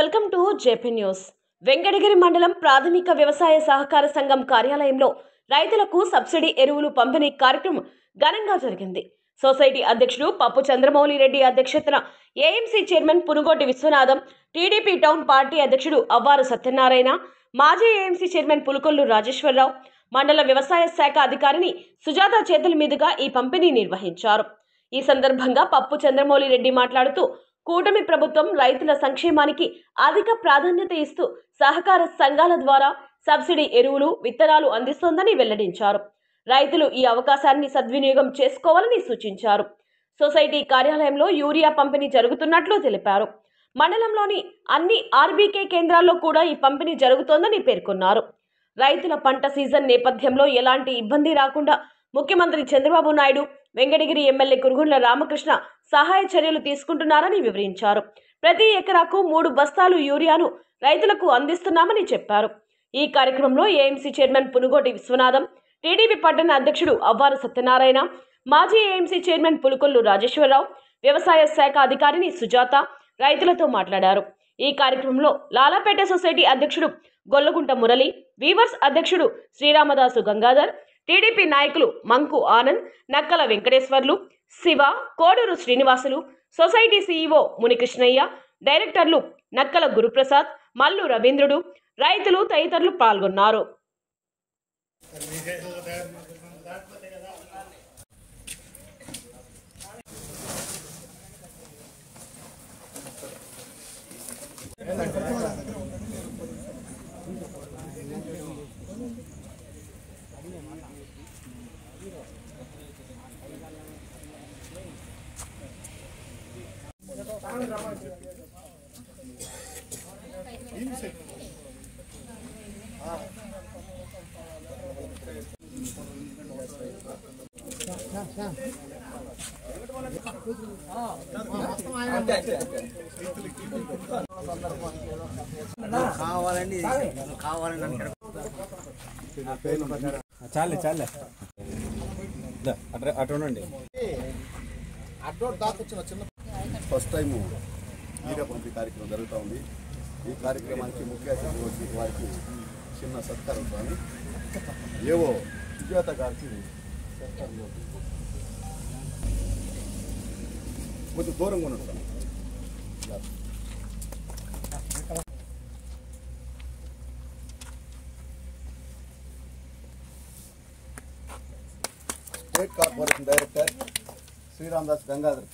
Welcome to JP news. Venkatagiri మండలం ప్రాథమిక వ్యవసాయ సహకార సంఘం కార్యాలయంలో రైతులకు సబ్సిడీ ఎరువులు పంపిణీ కార్యక్రమం ఘనంగా జరిగింది. సొసైటీ అధ్యక్షుడు పప్పు చంద్రమౌళి రెడ్డి అధ్యక్షతన AMC chairman Punugoti Vishwanatham, TDP town party అధ్యక్షుడు అవ్వారు సత్యనారాయణ, మాజీ ఏఎంసీ చైర్మన్ పులుకొల్లు రాజేశ్వరరావు, మండల వ్యవసాయ శాఖ అధికారిని సుజాత చేతుల మీదుగా ఈ పంపిణీ నిర్వహించారు. ఈ సందర్భంగా పప్పు చంద్రమౌళి రెడ్డి మాట్లాడుతూ, కూటమి ప్రభుత్వం రైతుల సంక్షేమానికి అధిక ప్రాధాన్యత ఇస్తూ సహకార సంఘాల ద్వారా సబ్సిడీ ఎరువులు, విత్తనాలు అందిస్తోందని వెల్లడించారు. రైతులు ఈ అవకాశాన్ని సద్వినియోగం చేసుకోవాలని సూచించారు. సొసైటీ కార్యాలయంలో యూరియా పంపిణీ జరుగుతున్నట్లు తెలిపారు. మండలంలోని అన్ని ఆర్బీకే కేంద్రాల్లో కూడా ఈ పంపిణీ జరుగుతోందని పేర్కొన్నారు. రైతుల పంట సీజన్ నేపథ్యంలో ఎలాంటి ఇబ్బంది రాకుండా ముఖ్యమంత్రి చంద్రబాబు నాయుడు, వెంకటగిరి ఎమ్మెల్యే కురుగుండ్ల రామకృష్ణ సహాయ చర్యలు తీసుకుంటున్నారని వివరించారు. ప్రతి ఎకరాకు 3 బస్తాలు యూరియాను రైతులకు అందిస్తున్నామని చెప్పారు. ఈ కార్యక్రమంలో AMC chairman Punugoti Vishwanatham, TDP పట్టణ అధ్యక్షుడు అవ్వారు సత్యనారాయణ, మాజీ ఏఎంసీ చైర్మన్ పులుకొల్లు రాజేశ్వరరావు, వ్యవసాయ శాఖ అధికారిని సుజాత రైతులతో మాట్లాడారు. ఈ కార్యక్రమంలో లాలాపేట సొసైటీ అధ్యక్షుడు గొల్లగుంట మురళి, వీవర్స్ అధ్యక్షుడు శ్రీరామదాసు గంగాధర్, టీడీపీ నాయకులు మంకు ఆనంద్, నక్కల వెంకటేశ్వర్లు, శివ, కోడూరు శ్రీనివాసులు, సొసైటీ సీఈఓ మునికృష్ణయ్య, డైరెక్టర్లు నక్కల గురుప్రసాద్, మల్లు రవీంద్రుడు, రైతులు తదితరులు పాల్గొన్నారు. చాలే చాలే అటుండండి. ఫస్ట్ టైం యూరియా పంపిణీ కార్యక్రమం జరుగుతూ ఉంది. ఈ కార్యక్రమానికి ముఖ్య అతిథి వచ్చి వారికి చిన్న సత్కారం కానీ ఏవో సుజాత గారికి కొంచెం దూరంగా ఉన్నాడు. State corporation director Sriramadas Gangadhar.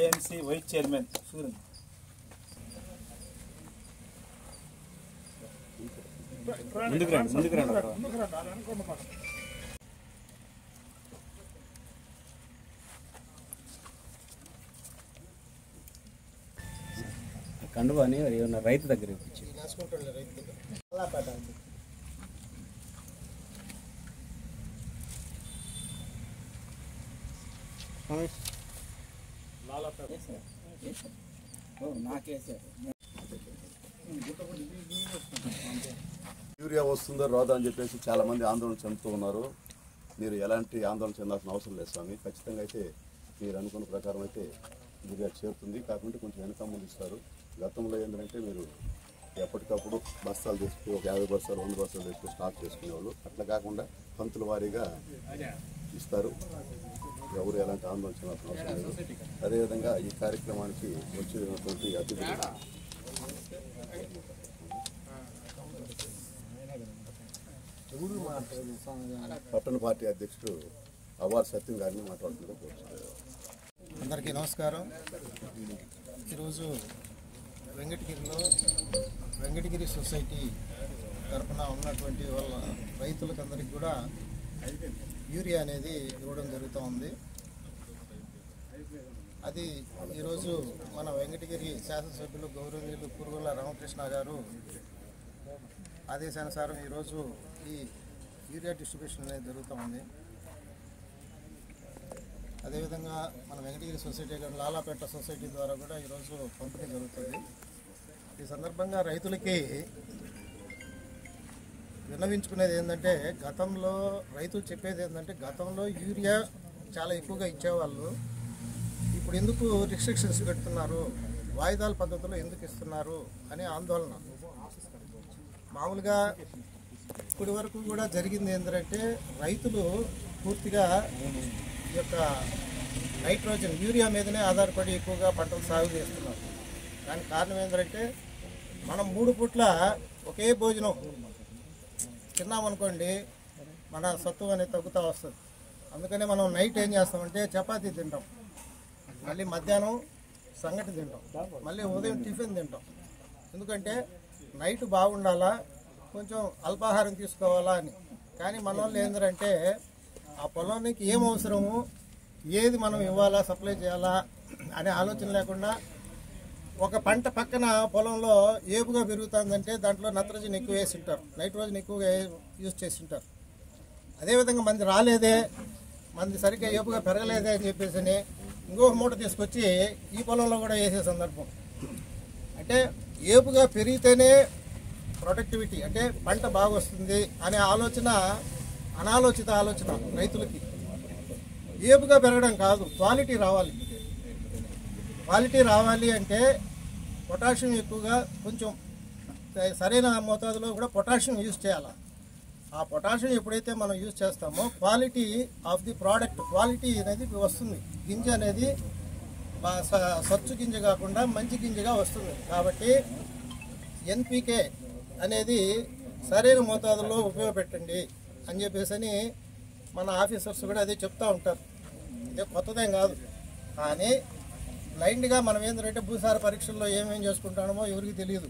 AMC vice chairman Surya ముందుకు రండి. కండువా అని ఏమన్నా రైతు దగ్గర ఇప్పించి యూరియా వస్తుందో రాదా అని చెప్పేసి చాలా మంది ఆందోళన చెందుతూ ఉన్నారు. మీరు ఎలాంటి ఆందోళన చెందాల్సిన అవసరం లేదు స్వామి. ఖచ్చితంగా అయితే మీరు అనుకున్న ప్రకారం అయితే యూరియా చేరుతుంది. కాకుంటే కొంచెం వెనక ముందు ఇస్తారు. గతంలో ఏంటంటే మీరు ఎప్పటికప్పుడు బస్తాలు తీసుకుని ఒక 50 బస్తాలు 100 బస్తాలు తీసుకుని స్టాక్ చేసుకునేవాళ్ళు. అట్లా కాకుండా పంతుల వారీగా ఇస్తారు. ఎవరు ఎలాంటి ఆందోళన చెందాల్సిన అవసరం లేదు. అదేవిధంగా ఈ కార్యక్రమానికి వచ్చినటువంటి అతిథులు పట్టణ పార్టీ అధ్యక్షుడు అవ్వారు సత్యం గారిని మాట్లాడుతున్నారు. అందరికీ నమస్కారం. ఈరోజు వెంకటగిరి సొసైటీ తరఫున ఉన్నటువంటి వాళ్ళ రైతులకందరికీ కూడా యూరియా అనేది ఇవ్వడం జరుగుతూ ఉంది. అది ఈరోజు మన వెంకటగిరి శాసనసభ్యులు గౌరవనీయులు పురుగుల రామకృష్ణ గారు ఆదేశానుసారం ఈరోజు ఈ యూరియా డిస్ట్రిబ్యూషన్ అనేది జరుగుతూ ఉంది. అదేవిధంగా మన వెంకటగిరి సొసైటీ లాలాపేట సొసైటీ ద్వారా కూడా ఈరోజు పంపిణీ జరుగుతుంది. ఈ సందర్భంగా రైతులకి విన్నవించుకునేది ఏంటంటే, గతంలో రైతులు చెప్పేది ఏంటంటే, గతంలో యూరియా చాలా ఎక్కువగా ఇచ్చేవాళ్ళు, ఇప్పుడు ఎందుకు రిస్ట్రిక్షన్స్ పెడుతున్నారు, వాయిదాల పద్ధతిలో ఎందుకు ఇస్తున్నారు అనే ఆందోళన. మామూలుగా ఇప్పటి వరకు కూడా జరిగింది ఏంటంటే, రైతులు పూర్తిగా ఈ యొక్క నైట్రోజన్ యూరియా మీదనే ఆధారపడి ఎక్కువగా పంటలు సాగు చేస్తున్నారు. దానికి కారణం ఏంటంటే, మనం 3 పూట్ల ఒకే భోజనం తిన్నామనుకోండి, మన సత్తువ అనేది తగ్గుతూ వస్తుంది. అందుకనే మనం నైట్ ఏం చేస్తామంటే చపాతీ తింటాం, మళ్ళీ మధ్యాహ్నం సంగటి తింటాం, మళ్ళీ ఉదయం టిఫిన్ తింటాం. ఎందుకంటే నైట్ బాగుండాలా, కొంచెం అల్పాహారం తీసుకోవాలా అని. కానీ మన వాళ్ళు ఏంటంటే, ఆ పొలానికి ఏం అవసరము, ఏది మనం ఇవ్వాలా, సప్లై చేయాలా అనే ఆలోచన లేకుండా, ఒక పంట పక్కన పొలంలో ఏపుగా పెరుగుతుందంటే దాంట్లో నత్రజని ఎక్కువ వేసి ఉంటారు, నైట్రోజన్ ఎక్కువగా యూజ్ చేసి ఉంటారు. అదేవిధంగా మంది రాలేదే, మంది సరిగ్గా ఏపుగా పెరగలేదే అని చెప్పేసి ఇంకొక మూట తీసుకొచ్చి ఈ పొలంలో కూడా వేసే సందర్భం. అంటే ఏపుగా పెరిగితేనే ప్రొడక్టివిటీ, అంటే పంట బాగా వస్తుంది అనే ఆలోచన అనాలోచిత ఆలోచన రైతులకి. ఏపుగా పెరగడం కాదు, క్వాలిటీ రావాలి. క్వాలిటీ రావాలి అంటే పొటాషియం ఎక్కువగా, కొంచెం సరైన మోతాదులో కూడా పొటాషియం యూజ్ చేయాలి. ఆ పొటాషియం ఎప్పుడైతే మనం యూజ్ చేస్తామో quality of the product, quality అనేది వస్తుంది. గింజ అనేది సచ్చు గింజ కాకుండా మంచి గింజగా వస్తుంది. కాబట్టి ఎన్పికే అనేది సరైన మోతాదులో ఉపయోగపెట్టండి అని చెప్పేసి మన ఆఫీసర్స్ కూడా అదే చెప్తూ ఉంటారు. ఇదే కొత్తదేం కాదు. కానీ బ్లైండ్గా మనం ఏంటంటే భూసార పరీక్షల్లో ఏమేం చేసుకుంటామో ఎవరికి తెలియదు.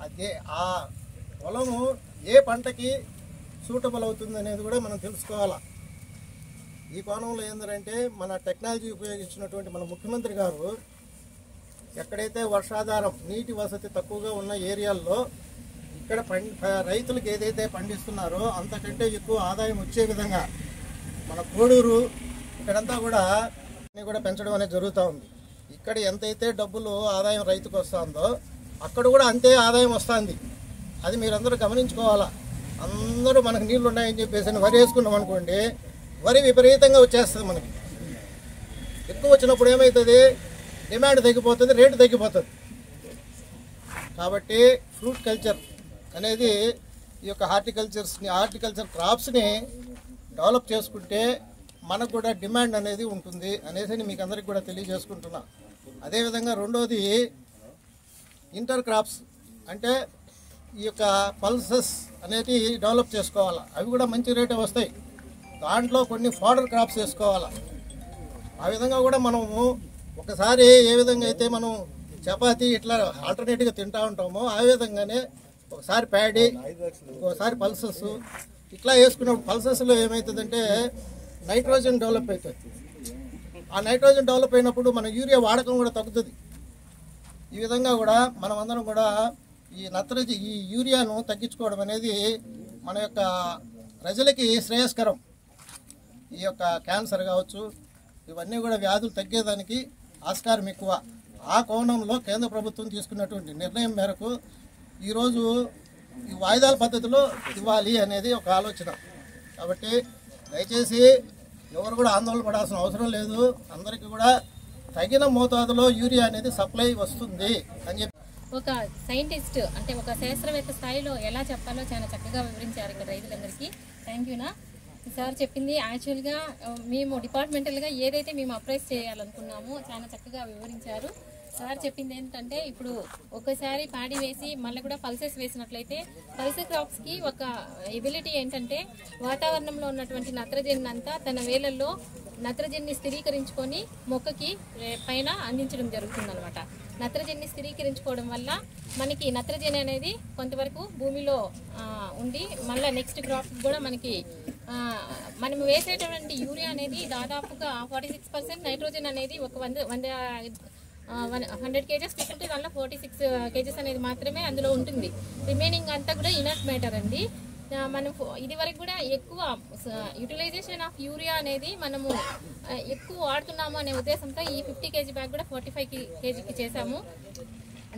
అదే ఆ పొలము ఏ పంటకి సూటబుల్ అవుతుంది అనేది కూడా మనం తెలుసుకోవాలా. ఈ కోణంలో ఏంటంటే, మన టెక్నాలజీ ఉపయోగించినటువంటి మన ముఖ్యమంత్రి గారు ఎక్కడైతే వర్షాధారం, నీటి వసతి తక్కువగా ఉన్న ఏరియాల్లో ఇక్కడ రైతులకు ఏదైతే పండిస్తున్నారో అంతకంటే ఎక్కువ ఆదాయం వచ్చే విధంగా మన కోడూరు ఇక్కడంతా కూడా పెంచడం అనేది జరుగుతూ ఉంది. ఇక్కడ ఎంతైతే డబ్బులు ఆదాయం రైతుకు వస్తుందో అక్కడ కూడా అంతే ఆదాయం వస్తుంది. అది మీరందరూ గమనించుకోవాలా. అందరూ మనకు నీళ్లు ఉన్నాయని చెప్పేసి వరి వేసుకున్నాం అనుకోండి, వరి విపరీతంగా వచ్చేస్తుంది. మనకి ఎక్కువ వచ్చినప్పుడు ఏమవుతుంది, డిమాండ్ తగ్గిపోతుంది, రేటు తగ్గిపోతుంది. కాబట్టి ఫ్రూట్ కల్చర్ అనేది ఈ యొక్క హార్టికల్చర్ క్రాప్స్ని డెవలప్ చేసుకుంటే మనకు కూడా డిమాండ్ అనేది ఉంటుంది అనేసి మీకు అందరికి కూడా తెలియజేసుకుంటున్నా. అదేవిధంగా రెండోది ఇంటర్ క్రాప్స్, అంటే ఈ యొక్క పల్సెస్ అనేది డెవలప్ చేసుకోవాలా. అవి కూడా మంచి రేటే వస్తాయి. దాంట్లో కొన్ని ఫాడర్ క్రాప్స్ వేసుకోవాలా. ఆ విధంగా కూడా మనము ఒకసారి ఏ విధంగా అయితే మనం చపాతీ ఇట్లా ఆల్టర్నేటివ్గా తింటూ ఉంటామో ఆ విధంగానే ఒకసారి ప్యాడీ, ఒకసారి పల్సెస్ ఇట్లా వేసుకున్నప్పుడు పల్సెస్లో ఏమవుతుందంటే నైట్రోజన్ డెవలప్ అవుతుంది. ఆ నైట్రోజన్ డెవలప్ అయినప్పుడు మన యూరియా వాడకం కూడా తగ్గుతుంది. ఈ విధంగా కూడా మనం అందరం కూడా ఈ యూరియాను తగ్గించుకోవడం అనేది మన యొక్క ప్రజలకి శ్రేయస్కరం. ఈ యొక్క క్యాన్సర్ కావచ్చు, ఇవన్నీ కూడా వ్యాధులు తగ్గేదానికి ఆస్కారం ఎక్కువ. ఆ కోణంలో కేంద్ర ప్రభుత్వం తీసుకున్నటువంటి నిర్ణయం మేరకు ఈరోజు ఈ వాయిదాల పద్ధతిలో ఇవ్వాలి అనేది ఒక ఆలోచన. కాబట్టి దయచేసి ఎవరు కూడా ఆందోళన పడాల్సిన అవసరం లేదు. అందరికీ కూడా తగిన మోతాదులో యూరియా అనేది సప్లై వస్తుంది అని చెప్పి ఒక సైంటిస్ట్, అంటే ఒక శాస్త్రవేత్త స్థాయిలో ఎలా చెప్పాలో చాలా చక్కగా వివరించారు ఇక్కడ రైతులందరికీ. థ్యాంక్ యూనా. సార్ చెప్పింది యాక్చువల్గా మేము డిపార్ట్మెంటల్గా ఏదైతే మేము అప్రైజ్ చేయాలనుకున్నామో చాలా చక్కగా వివరించారు. సార్ చెప్పింది ఏంటంటే, ఇప్పుడు ఒకసారి పాడి వేసి మళ్ళీ కూడా పల్సెస్ వేసినట్లయితే పల్సెస్ క్రాప్స్కి ఒక ఎబిలిటీ ఏంటంటే, వాతావరణంలో ఉన్నటువంటి నత్రజని అంతా తన వేలల్లో నత్రజనిని స్థిరీకరించుకొని మొక్కకి పైన అందించడం జరుగుతుందన్నమాట. నత్రజనిని స్థిరీకరించుకోవడం వల్ల మనకి నత్రజని అనేది కొంతవరకు భూమిలో ఉండి మళ్ళీ నెక్స్ట్ క్రాప్ కూడా మనకి మనం వేసేటటువంటి యూరియా అనేది దాదాపుగా 46%, నైట్రోజన్ అనేది ఒక 100 100 కేజెస్ తీసుకుంటే దానిలో 46 కేజెస్ అనేది మాత్రమే అందులో ఉంటుంది. రిమైనింగ్ అంతా కూడా ఇనర్ట్ మ్యాటర్ అండి. మనం ఇది వరకు కూడా ఎక్కువ యూటిలైజేషన్ ఆఫ్ యూరియా అనేది మనము ఎక్కువ వాడుతున్నాము అనే ఉద్దేశంతో ఈ 50 కేజీ బ్యాగ్ కూడా 45 కేజీకి చేసాము.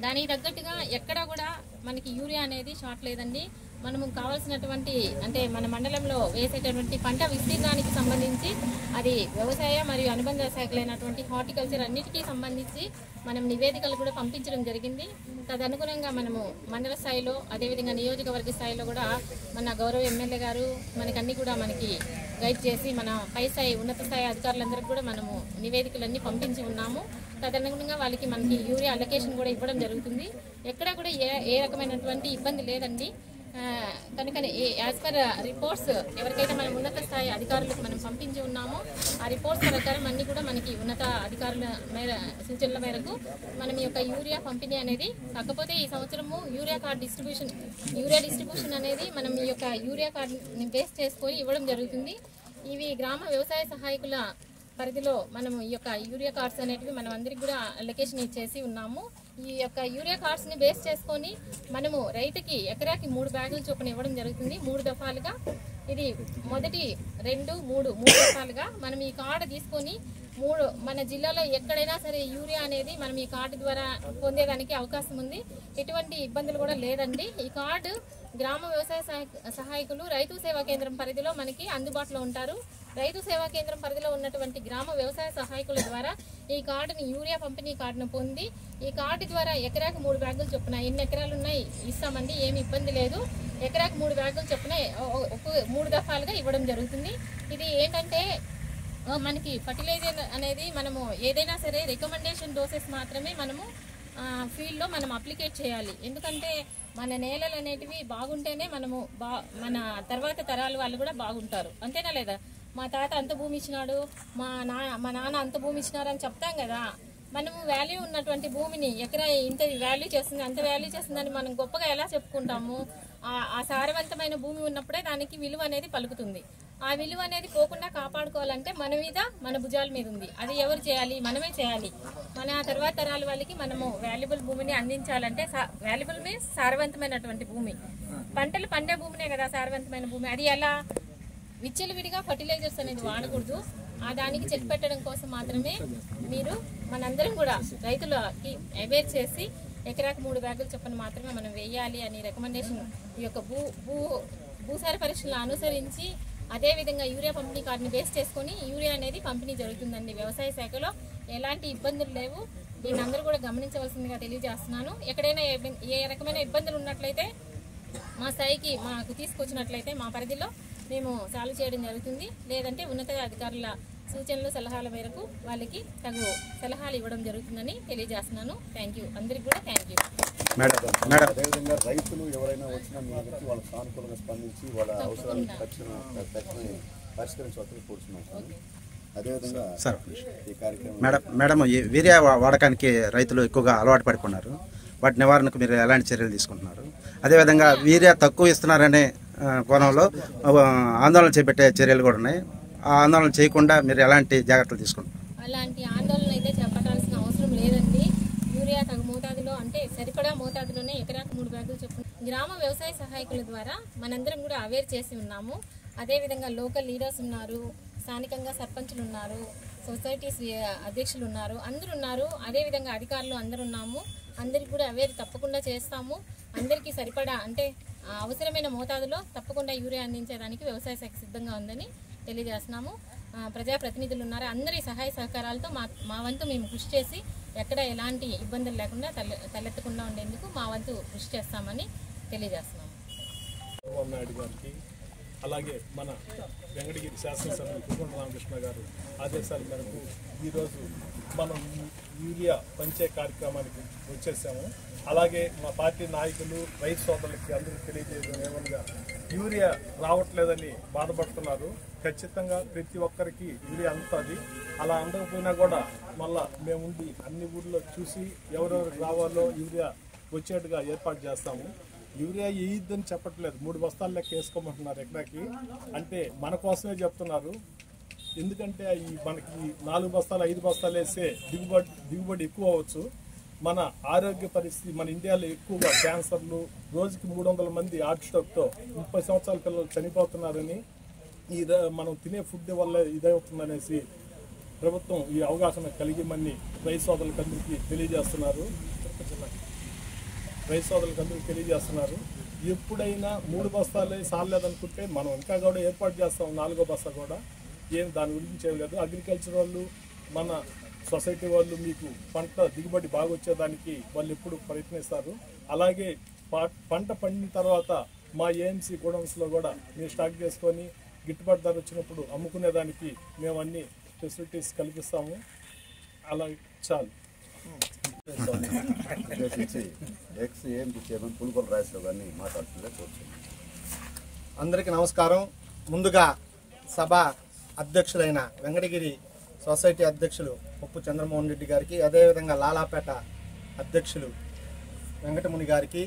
దానికి తగ్గట్టుగా ఎక్కడా కూడా మనకి యూరియా అనేది షార్ట్ లేదండి. మనము కావాల్సినటువంటి అంటే మన మండలంలో వేసేటటువంటి పంట విస్తీర్ణానికి సంబంధించి అది వ్యవసాయ మరియు అనుబంధ శాఖలైనటువంటి హార్టికల్చర్ అన్నిటికీ సంబంధించి మనం నివేదికలు కూడా పంపించడం జరిగింది. తదనుగుణంగా మనము మండల స్థాయిలో అదేవిధంగా నియోజకవర్గ స్థాయిలో కూడా మన గౌరవ ఎమ్మెల్యే గారు మనకన్నీ కూడా మనకి గైడ్ చేసి మన పై స్థాయి ఉన్నత స్థాయి అధికారులందరికీ కూడా మనము నివేదికలన్నీ పంపించి ఉన్నాము. తదనుగుణంగా వాళ్ళకి మనకి యూరియా అలొకేషన్ కూడా ఇవ్వడం జరుగుతుంది. ఎక్కడ కూడా ఏ రకమైనటువంటి ఇబ్బంది లేదండి. కనుక యాజ్ పర్ రిపోర్ట్స్ ఎవరికైతే మనం ఉన్నత స్థాయి అధికారులకు మనం పంపించి ఉన్నామో ఆ రిపోర్ట్స్ ప్రకారం అన్ని కూడా మనకి ఉన్నత అధికారుల సూచనల మేరకు మనం ఈ యొక్క యూరియా పంపిణీ అనేది, కాకపోతే ఈ సంవత్సరము యూరియా డిస్ట్రిబ్యూషన్ అనేది మనం ఈ యొక్క యూరియా కార్డుని బేస్ చేసుకొని ఇవ్వడం జరుగుతుంది. ఇవి గ్రామ వ్యవసాయ సహాయకుల పరిధిలో మనము ఈ యొక్క యూరియా కార్డ్స్ అనేటివి మనం అందరికి కూడా అలొకేషన్ ఇచ్చేసి ఉన్నాము. ఈ యొక్క యూరియా కార్డ్స్ని బేస్ చేసుకొని మనము రైతుకి ఎకరాకి 3 బ్యాగులు చొప్పున ఇవ్వడం జరుగుతుంది. 3 దఫాలుగా ఇది మొదటి 2, 3 దఫాలుగా మనం ఈ కార్డు తీసుకొని మన జిల్లాలో ఎక్కడైనా సరే యూరియా అనేది మనం ఈ కార్డు ద్వారా పొందేదానికి అవకాశం ఉంది. ఎటువంటి ఇబ్బందులు కూడా లేదండి. ఈ కార్డు గ్రామ వ్యవసాయ సహాయకులు రైతు సేవా కేంద్రం పరిధిలో మనకి అందుబాటులో ఉంటారు. రైతు సేవా కేంద్రం పరిధిలో ఉన్నటువంటి గ్రామ వ్యవసాయ సహాయకుల ద్వారా ఈ కార్డుని యూరియా పంపిణీ కార్డును పొంది ఈ కార్డు ద్వారా ఎకరాకు 3 బ్యాగులు చొప్పున ఎన్ని ఎకరాలు ఉన్నాయి ఇస్తామండి, ఏమి ఇబ్బంది లేదు. ఎకరాకు 3 బ్యాగులు చొప్పున 3 దఫాలుగా ఇవ్వడం జరుగుతుంది. ఇది ఏంటంటే మనకి ఫర్టిలైజర్ అనేది మనము ఏదైనా సరే రికమెండేషన్ డోసెస్ మాత్రమే మనము ఫీల్డ్లో మనం అప్లికేట్ చేయాలి. ఎందుకంటే మన నేలలు అనేటివి బాగుంటేనే మనము మన తర్వాత తరాల వాళ్ళు కూడా బాగుంటారు. అంతేనా లేదా? మా తాత అంత భూమి ఇచ్చినాడు, మా నాన్న అంత భూమి ఇచ్చినారు అని చెప్తాం కదా. మనము వాల్యూ ఉన్నటువంటి భూమిని ఎకరా ఇంత వాల్యూ చేస్తుంది అంత వాల్యూ చేస్తుందని మనం గొప్పగా ఎలా చెప్పుకుంటాము? ఆ సారవంతమైన భూమి ఉన్నప్పుడే దానికి విలువ అనేది పలుకుతుంది. ఆ విలువ అనేది పోకుండా కాపాడుకోవాలంటే మన మీద మన భుజాల మీద ఉంది. అది ఎవరు చేయాలి? మనమే చేయాలి. మన తర్వాత తరాల వాళ్ళకి మనము వాల్యుబుల్ భూమిని అందించాలంటే వాల్యుబుల్ మీన్స్ సారవంతమైనటువంటి భూమి, పంటలు పండే భూమినే కదా సారవంతమైన భూమి. అది ఎలా? విచ్చలవిడిగా ఫర్టిలైజర్స్ అనేది వాడకూడదు. దానికి చెక్ పెట్టడం కోసం మాత్రమే మీరు మనందరం కూడా రైతులకి అవేర్ చేసి ఎకరాకు 3 బ్యాగులు చొప్పున మాత్రమే మనం వేయాలి అని రికమెండేషన్ ఈ యొక్క భూసార పరీక్షలను అనుసరించి అదేవిధంగా యూరియా పంపిణీ కార్డుని బేస్ చేసుకొని యూరియా అనేది పంపిణీ జరుగుతుందండి. వ్యవసాయ శాఖలో ఎలాంటి ఇబ్బందులు లేవు. దీన్ని అందరూ కూడా గమనించవలసిందిగా తెలియజేస్తున్నాను. ఎక్కడైనా ఏ రకమైన ఇబ్బందులు ఉన్నట్లయితే మా స్థాయికి మాకు తీసుకొచ్చినట్లయితే మా పరిధిలో మేము సాల్వ్ చేయడం జరుగుతుంది. లేదంటే ఉన్నత అధికారుల సూచనలు సలహాల మేరకు వాళ్ళకి తగు సలహాలు ఇవ్వడం జరుగుతుందని తెలియజేస్తున్నాను. Thank you. అందరికి కూడా థ్యాంక్ యూ. అదేవిధంగా రైతులు ఎవరైనా వచ్చినా మీ దగ్గరికి వాళ్ళ సానుకూలంగా స్పందించి వాళ్ళ అవసరాలను తక్షణమే పరిష్కరించవలసి కోరుతున్నాం. అదేవిధంగా సార్ ఈ కార్యక్రమం మేడం ఈ వీరియా వాడకానికి రైతులు ఎక్కువగా అలవాటు పడుకున్నారు. వాటి నివారణకు మీరు ఎలాంటి చర్యలు తీసుకుంటున్నారు? అదేవిధంగా వీరియా తక్కువ ఇస్తున్నారనే కోణంలో ఆందోళన చేపట్టే చర్యలు కూడా ఉన్నాయి. ఆ ఆందోళన చేయకుండా మీరు ఎలాంటి జాగ్రత్తలు తీసుకుంటారు? అలాంటి ఆందోళన అయితే చేపట్టాల్సిన అవసరం లేదండి. యూరియా తగు మోతాదులో అంటే సరిపడా మోతాదులోనే ఎకరాకు 3 బ్యాగులు చొప్పున గ్రామ వ్యవసాయ సహాయకుల ద్వారా మనందరం కూడా అవేర్ చేసి ఉన్నాము. అదేవిధంగా లోకల్ లీడర్స్ ఉన్నారు, స్థానికంగా సర్పంచులు ఉన్నారు, సొసైటీస్ అధ్యక్షులు ఉన్నారు, అందరూ ఉన్నారు. అదేవిధంగా అధికారులు అందరూ ఉన్నాము. అందరికి కూడా అవేర్ తప్పకుండా చేస్తాము. అందరికీ సరిపడా అంటే అవసరమైన మోతాదులో తప్పకుండా యూరియా అందించడానికి వ్యవసాయ శాఖ సిద్ధంగా ఉందని తెలియజేస్తున్నాము. ప్రజాప్రతినిధులు ఉన్నారు, అందరి సహాయ సహకారాలతో మా వంతు మేము కృషి చేసి ఎక్కడ ఎలాంటి ఇబ్బందులు లేకుండా తలెత్తకుండా ఉండేందుకు మా వంతు కృషి చేస్తామని తెలియజేస్తున్నాము. నాయుడు గారికి అలాగే మన వెంకటగిరి శాసనసభ్యులు కుటుంబ రామకృష్ణ గారు ఆదేశాల మేరకు ఈరోజు మనం యూరియా పంచే కార్యక్రమానికి వచ్చేసాము. అలాగే మా పార్టీ నాయకులు రైతు సోదరులకి అందరికీ తెలియజేయడం ఏమనగా యూరియా రావట్లేదని బాధపడుతున్నారు. ఖచ్చితంగా ప్రతి ఒక్కరికి యూరియా అందుతుంది. అలా అందకపోయినా కూడా మళ్ళా మేముండి అన్ని ఊర్లో చూసి ఎవరెవరికి రావాలో యూరియా వచ్చేట్టుగా ఏర్పాటు చేస్తాము. యూరియా వేయద్దని చెప్పట్లేదు, 3 బస్తాలు లెక్క వేసుకోమంటున్నారు ఎకరాకి. అంటే మన కోసమే చెప్తున్నారు. ఎందుకంటే ఈ మనకి 4 బస్తాలు 5 బస్తాలు వేస్తే దిగుబడి ఎక్కువ అవ్వచ్చు. మన ఆరోగ్య పరిస్థితి మన ఇండియాలో ఎక్కువగా క్యాన్సర్లు, రోజుకి 300 మంది హార్ట్ స్ట్రోక్తో 30 సంవత్సరాల పిల్లలు చనిపోతున్నారని, మనం తినే ఫుడ్ వల్ల ఇదవుతుందనేసి ప్రభుత్వం ఈ అవగాహన కలిగిమని రైతు సోదరులందరికీ తెలియజేస్తున్నారు. ఎప్పుడైనా 3 బస్తాలే సాలేదనుకుంటే మనం ఇంకా కూడా ఏర్పాటు చేస్తాం 4వ బస్తా కూడా. ఏం దాని గురించి ఏం లేదు. అగ్రికల్చర్ వాళ్ళు, మన సొసైటీ వాళ్ళు మీకు పంట దిగుబడి బాగా వచ్చేదానికి వాళ్ళు ఎప్పుడు ప్రయత్నిస్తారు. అలాగే పంట పండిన తర్వాత మా ఏఎంసీ గోడౌన్స్లో కూడా మీరు స్టాక్ చేసుకొని గిట్టుబాటు ధర వచ్చినప్పుడు అమ్ముకునేదానికి మేము అన్ని ఫెసిలిటీస్ కల్పిస్తాము. అలా చాలు. ఏఎంసీ చైర్మన్ పునుగోలు రాజేశ్వర గారిని మాట్లాడుతుందే కూర్చోండి. అందరికీ నమస్కారం. ముందుగా సభ అధ్యక్షులైన వెంకటగిరి సొసైటీ అధ్యక్షులు పప్పు చంద్రమోహన్ రెడ్డి గారికి, అదేవిధంగా లాలాపేట అధ్యక్షులు వెంకటముని గారికి,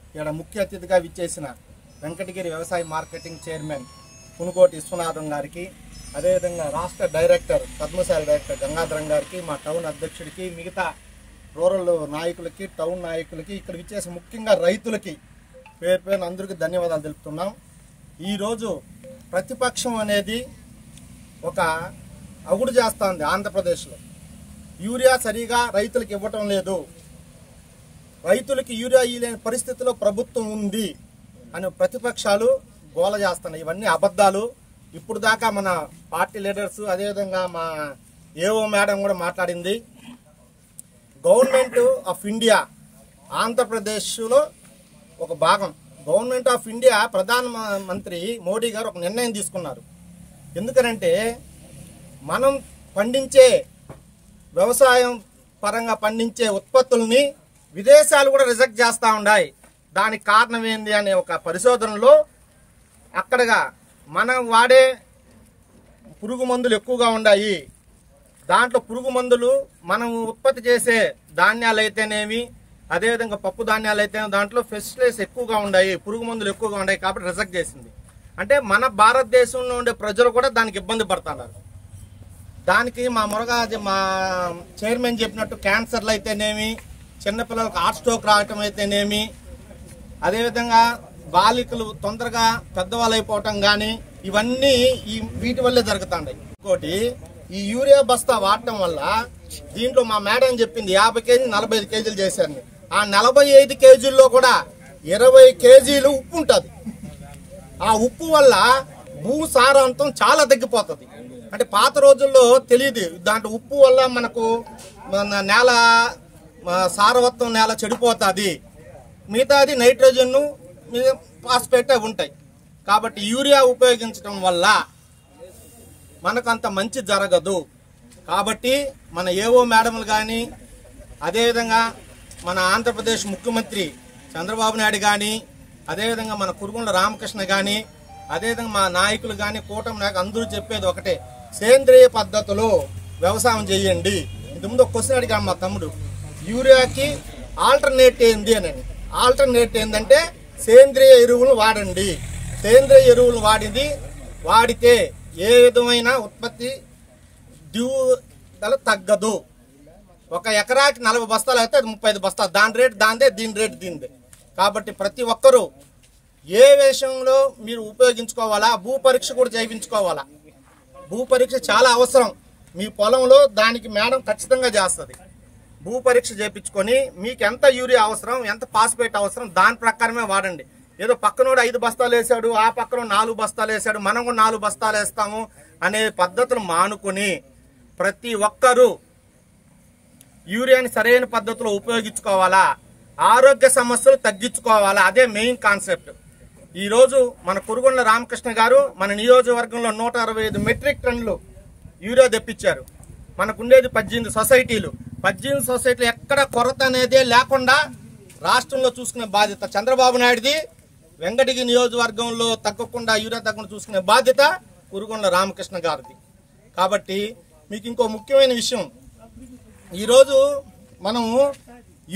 ఇక్కడ ముఖ్య అతిథిగా విచ్చేసిన వెంకటగిరి వ్యవసాయ మార్కెటింగ్ చైర్మన్ పునుగోటి విశ్వనాథం గారికి, అదేవిధంగా రాష్ట్ర డైరెక్టర్ పద్మశాలి డైరెక్టర్ గంగాధరం గారికి, మా టౌన్ అధ్యక్షుడికి, మిగతా రూరల్ నాయకులకి, టౌన్ నాయకులకి, ఇక్కడ విచ్చేసిన ముఖ్యంగా రైతులకి పేరు పేరున అందరికీ ధన్యవాదాలు తెలుపుతున్నాం. ఈరోజు ప్రతిపక్షం అనేది ఒక అగుడు చేస్తుంది. ఆంధ్రప్రదేశ్లో యూరియా సరిగా రైతులకు ఇవ్వటం లేదు, రైతులకి యూరియా ఇవ్వలేని పరిస్థితిలో ప్రభుత్వం ఉంది అని ప్రతిపక్షాలు గోల చేస్తున్నాయి. ఇవన్నీ అబద్ధాలు. ఇప్పుడు దాకా మన పార్టీ లీడర్స్, అదేవిధంగా మా ఏఓ మేడం కూడా మాట్లాడింది. గవర్నమెంట్ ఆఫ్ ఇండియా ఆంధ్రప్రదేశ్లో ఒక భాగం. గవర్నమెంట్ ఆఫ్ ఇండియా ప్రధానమంత్రి మోడీ గారు ఒక నిర్ణయం తీసుకున్నారు. ఎందుకనంటే మనం పండించే వ్యవసాయం పరంగా పండించే ఉత్పత్తుల్ని విదేశాలు కూడా రిజెక్ట్ చేస్తూ ఉన్నాయి. దానికి కారణం ఏంది అనే ఒక పరిశోధనలో అక్కడగా మనం వాడే పురుగు మందులు ఎక్కువగా ఉన్నాయి. దాంట్లో పురుగు మందులు మనం ఉత్పత్తి చేసే ధాన్యాలు అయితేనేమి, అదేవిధంగా పప్పు ధాన్యాలు అయితేనే దాంట్లో పెస్టిసైడ్స్ ఎక్కువగా ఉన్నాయి, పురుగు మందులు ఎక్కువగా ఉన్నాయి కాబట్టి రిజెక్ట్ చేసింది. అంటే మన భారతదేశంలో ఉండే ప్రజలు కూడా దానికి ఇబ్బంది పడుతున్నారు. దానికి మా చైర్మన్ చెప్పినట్టు క్యాన్సర్లు అయితేనేమి, చిన్నపిల్లలకు హార్ట్ స్ట్రోక్ రావటం అయితేనేమి, అదేవిధంగా బాలికలు తొందరగా పెద్దవాళ్ళు అయిపోవటం కానీ, ఇవన్నీ వీటి వల్లే జరుగుతున్నాయి. ఇంకోటి, ఈ యూరియా బస్తా వాడటం వల్ల దీంట్లో మా మేడం చెప్పింది 50 కేజీలు 45 కేజీలు చేశారని. ఆ 45 కేజీల్లో కూడా 20 కేజీలు ఉప్పు ఉంటుంది. ఆ ఉప్పు వల్ల భూసారాంతం చాలా తగ్గిపోతుంది. అంటే పాత రోజుల్లో తెలియదు, దాంట్లో ఉప్పు వల్ల మనకు నేల సారవత్వం నేల చెడిపోతుంది, మిగతాది నైట్రోజన్ ఫాస్ఫేట్ అవి ఉంటాయి. కాబట్టి యూరియా ఉపయోగించడం వల్ల మనకు అంత మంచి జరగదు. కాబట్టి మన ఏఓ మేడములు కానీ, అదేవిధంగా మన ఆంధ్రప్రదేశ్ ముఖ్యమంత్రి చంద్రబాబు నాయుడు కానీ, అదేవిధంగా మన కురుగుండ్ల రామకృష్ణ కానీ, అదేవిధంగా మా నాయకులు కానీ, కూటమి నాయకులు అందరూ చెప్పేది ఒకటే, సేంద్రియ పద్ధతిలో వ్యవసాయం చేయండి. ఇంతకుముందు ఒక క్వశ్చన్ అడిగాను మా తమ్ముడు, యూరియాకి ఆల్టర్నేట్ ఏంది అని. ఆల్టర్నేట్ ఏంటంటే సేంద్రియ ఎరువులు వాడండి. సేంద్రియ ఎరువులు వాడితే ఏ విధమైన ఉత్పత్తి దిగుదల తగ్గదు. ఒక ఎకరాకి 40 బస్తాలు అయితే అది 35 బస్తాలు, దాని రేటు దాందే, దీని రేటు దీనిదే. కాబట్టి ప్రతి ఒక్కరూ ఏ విషయంలో మీరు ఉపయోగించుకోవాలా, భూ పరీక్ష కూడా చేయించుకోవాలా. భూ పరీక్ష చాలా అవసరం. మీ పొలంలో దానికి మేడం ఖచ్చితంగా చేస్తుంది. భూ పరీక్ష చేయించుకొని మీకు ఎంత యూరియా అవసరం, ఎంత ఫాస్ఫేట్ అవసరం, దాని ప్రకారమే వాడండి. ఏదో పక్కనోడు 5 బస్తాలు వేసాడు, ఆ పక్కన 4 బస్తాలు వేసాడు, మనం కూడా 4 బస్తాలు వేస్తాము అనే పద్ధతులు మానుకొని ప్రతి ఒక్కరూ యూరియాని సరైన పద్ధతిలో ఉపయోగించుకోవాలా, ఆరోగ్య సమస్యలు తగ్గించుకోవాలా. అదే మెయిన్ కాన్సెప్ట్. ఈరోజు మన కురుగుండ్ల రామకృష్ణ గారు మన నియోజకవర్గంలో 165 మెట్రిక్ టన్నులు యూరియా తెప్పించారు. మనకుండేది 18 సొసైటీలు. 18 సొసైటీలు ఎక్కడ కొరత అనేదే లేకుండా రాష్ట్రంలో చూసుకునే బాధ్యత చంద్రబాబు నాయుడుది. వెంకటగిరి నియోజకవర్గంలో తగ్గకుండా యూరియా తగ్గకుండా చూసుకునే బాధ్యత కురుగుండ్ల రామకృష్ణ గారిది. కాబట్టి మీకు ఇంకో ముఖ్యమైన విషయం, ఈరోజు మనము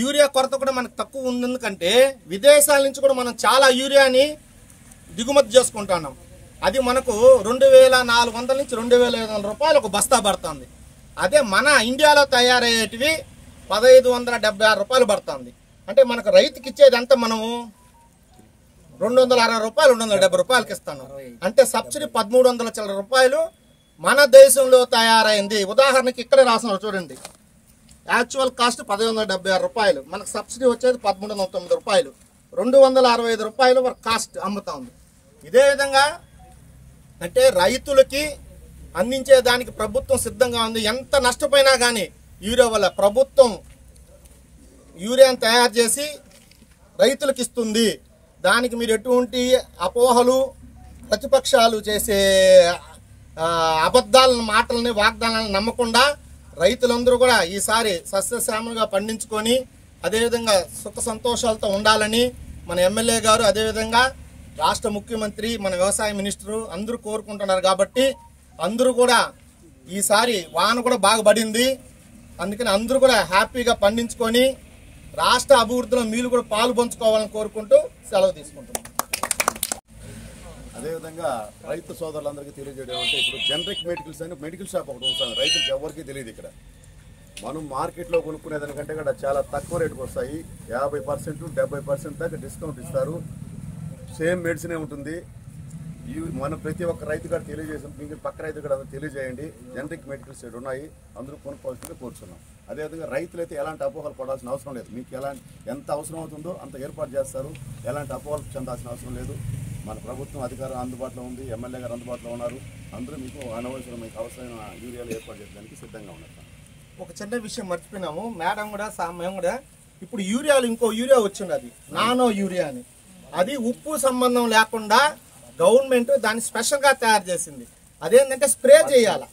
యూరియా కొరత కూడా మనకు తక్కువ ఉంది. ఎందుకంటే విదేశాల నుంచి కూడా మనం చాలా యూరియాని దిగుమతి చేసుకుంటున్నాం. అది మనకు 2400 నుంచి 2500 రూపాయలు ఒక బస్తా పడుతుంది. అదే మన ఇండియాలో తయారయ్యేటివి 1576 రూపాయలు పడుతుంది. అంటే మనకు రైతుకి ఇచ్చేది అంతా మనము 260 రూపాయలు 270 రూపాయలకి ఇస్తాను. అంటే సబ్సిడీ 1300 చిల్లర రూపాయలు మన దేశంలో తయారైంది. ఉదాహరణకి ఇక్కడ రాస్తున్నారు చూడండి, యాక్చువల్ కాస్ట్ 1176 రూపాయలు, మనకు సబ్సిడీ వచ్చేది 1309 రూపాయలు, 265 రూపాయలు వరకు కాస్ట్ అమ్ముతా ఉంది. ఇదే విధంగా అంటే రైతులకి అందించే దానికి ప్రభుత్వం సిద్ధంగా ఉంది. ఎంత నష్టపోయినా కానీ యూరియా వల్ల ప్రభుత్వం యూరియాను తయారు చేసి రైతులకు ఇస్తుంది. దానికి మీరు ఎటువంటి అపోహలు, ప్రతిపక్షాలు చేసే అబద్ధాలను, మాటలని, వాగ్దానాలను నమ్మకుండా రైతులందరూ కూడా ఈసారి సస్యశ్యామలుగా పండించుకొని అదేవిధంగా సుఖ సంతోషాలతో ఉండాలని మన ఎమ్మెల్యే గారు, అదేవిధంగా రాష్ట్ర ముఖ్యమంత్రి, మన వ్యవసాయ మినిస్టరు అందరూ కోరుకుంటున్నారు. కాబట్టి అందరూ కూడా ఈసారి వాన కూడా బాగా పడింది. అందుకని అందరూ కూడా హ్యాపీగా పండించుకొని రాష్ట్ర అభివృద్ధిలో మీరు కూడా పాలు పంచుకోవాలని కోరుకుంటూ సెలవు తీసుకుంటున్నాం. అదేవిధంగా రైతు సోదరులందరికీ తెలియజేయడం అంటే ఇప్పుడు జనరిక్ మెడికల్స్ అని మెడికల్ షాప్ ఒకటి ఉంటుంది. రైతులకు ఎవరికీ తెలియదు. ఇక్కడ మనం మార్కెట్లో కొనుక్కునే దానికంటే కూడా చాలా తక్కువ రేటుకు వస్తాయి. 50%, 70% దాకా డిస్కౌంట్ ఇస్తారు. సేమ్ మెడిసినే ఉంటుంది. మనం ప్రతి ఒక్క రైతు కూడా తెలియజేసాం. మీకు పక్క రైతు కూడా తెలియజేయండి. జనరిక్ మెడికల్స్ ఉన్నాయి, అందరూ కొనుక్కోవాల్సిందిగా కోరుతున్నాం. అదేవిధంగా రైతులైతే ఎలాంటి అపోహలు పడాల్సిన అవసరం లేదు. మీకు ఎంత అవసరం అవుతుందో అంత ఏర్పాటు చేస్తారు. ఎలాంటి అపోహలు చెందాల్సిన అవసరం లేదు. మన ప్రభుత్వం అధికారం అందుబాటులో ఉంది, ఎమ్మెల్యే గారు అందుబాటులో ఉన్నారు. అందరూ మీకు అనవసరం మీకు అవసరమైన యూరియాలు ఏర్పాటు చేయడానికి సిద్ధంగా ఉన్నారు. ఒక చిన్న విషయం మర్చిపోయినాము, మేడం కూడా మేము కూడా ఇప్పుడు యూరియాలు ఇంకో యూరియా వచ్చింది, నానో యూరియా అని. అది ఉప్పు సంబంధం లేకుండా గవర్నమెంట్ దాన్ని స్పెషల్గా తయారు చేసింది. అదేంటంటే స్ప్రే చేయాలి.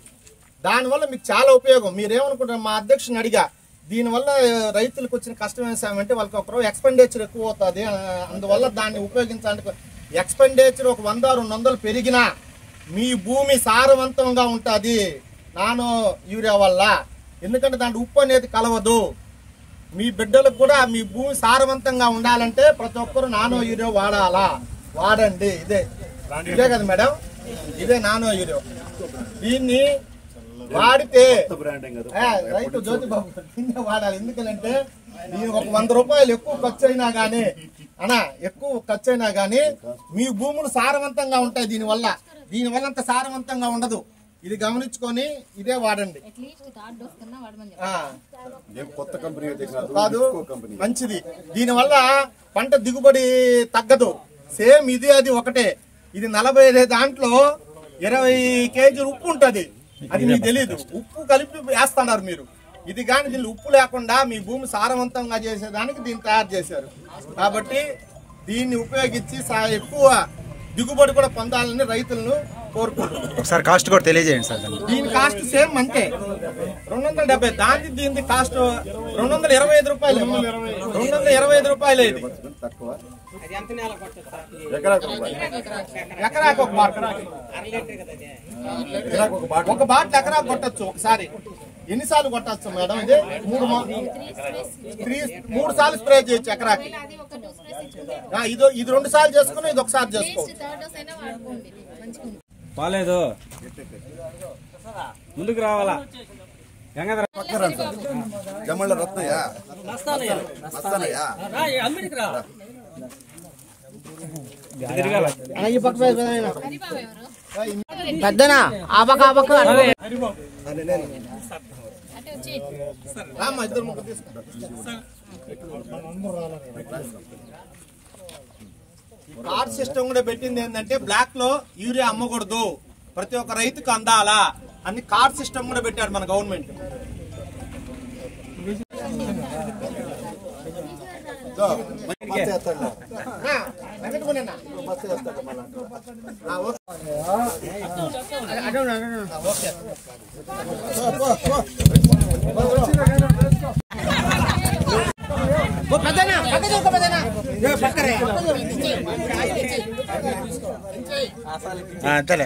దానివల్ల మీకు చాలా ఉపయోగం. మీరేమనుకుంటారు, మా అధ్యక్షుని అడిగా, దీనివల్ల రైతులకు వచ్చిన కష్టం ఏమంటే వాళ్ళకి ఒక ఎక్స్పెండిచర్ ఎక్కువ అవుతుంది, అందువల్ల దాన్ని ఉపయోగించాలంటే ఎక్స్పెండిచర్ ఒక 100-200 పెరిగినా మీ భూమి సారవంతంగా ఉంటుంది నానో యూరియా వల్ల. ఎందుకంటే దాంట్లో ఉప్పు అనేది కలవదు. మీ బిడ్డలకు కూడా మీ భూమి సారవంతంగా ఉండాలంటే ప్రతి ఒక్కరు నానో యూరియా వాడాలా, వాడండి. ఇదే కదా మేడం, ఇదే నానో యూరియా. దీన్ని వాడితే రైతు జ్యోతిబాబు దీన్నే వాడాలి. ఎందుకంటే దీనికి ఒక 100 రూపాయలు ఎక్కువ ఖర్చు అయినా కానీ ఎక్కువ ఖర్చు అయినా కానీ మీ భూములు సారవంతంగా ఉంటాయి. దీనివల్ల అంత సారవంతంగా ఉండదు. ఇది గమనించుకొని ఇదే వాడండి. కొత్త కంపెనీ కాదు, మంచిది. దీనివల్ల పంట దిగుబడి తగ్గదు. సేమ్ ఇది అది ఒకటే. ఇది 45 దాంట్లో 20 కేజీలు ఉప్పు ఉంటుంది. అది మీకు తెలీదు. ఉప్పు కలిపి వేస్తున్నారు మీరు. ఇది కానీ దీన్ని ఉప్పు లేకుండా మీ భూమి సారవంతంగా చేసేదానికి దీన్ని తయారు చేశారు. కాబట్టి దీన్ని ఉపయోగించి ఎక్కువ దిగుబడి కూడా పొందాలని రైతులను కోరుకుంటున్నారు. ఒకసారి కాస్ట్ కూడా తెలియజేయండి సార్. దీని కాస్ట్ సేమ్ అంతే, 270. దాని దీని కాస్ట్ 225 రూపాయలు. 225 రూపాయలు. ఇది ఎకరాకు ఒక బాటిల్ ఎకరాకు కొట్టచ్చు ఒకసారి. ఎన్నిసార్లు కొట్టచ్చు మేడం? ఇది 3 సార్లు స్ప్రే చేయొచ్చు ఎకరాకి. ఇది 2 సార్లు చేసుకుని ఇది ఒకసారి చేసుకోవచ్చు. బాలేదు, ముందుకు రావాలా. జమళ్ళ రత్నయ్య పెద్దనా ఆపక కార్డ్ సిస్టమ్ కూడా పెట్టింది ఏంటంటే బ్లాక్ లో యూరియా అమ్మకూడదు, ప్రతి ఒక్క రైతుకు అందాలా అని కార్డ్ సిస్టమ్ కూడా పెట్టాడు మన గవర్నమెంట్. అంతేలే.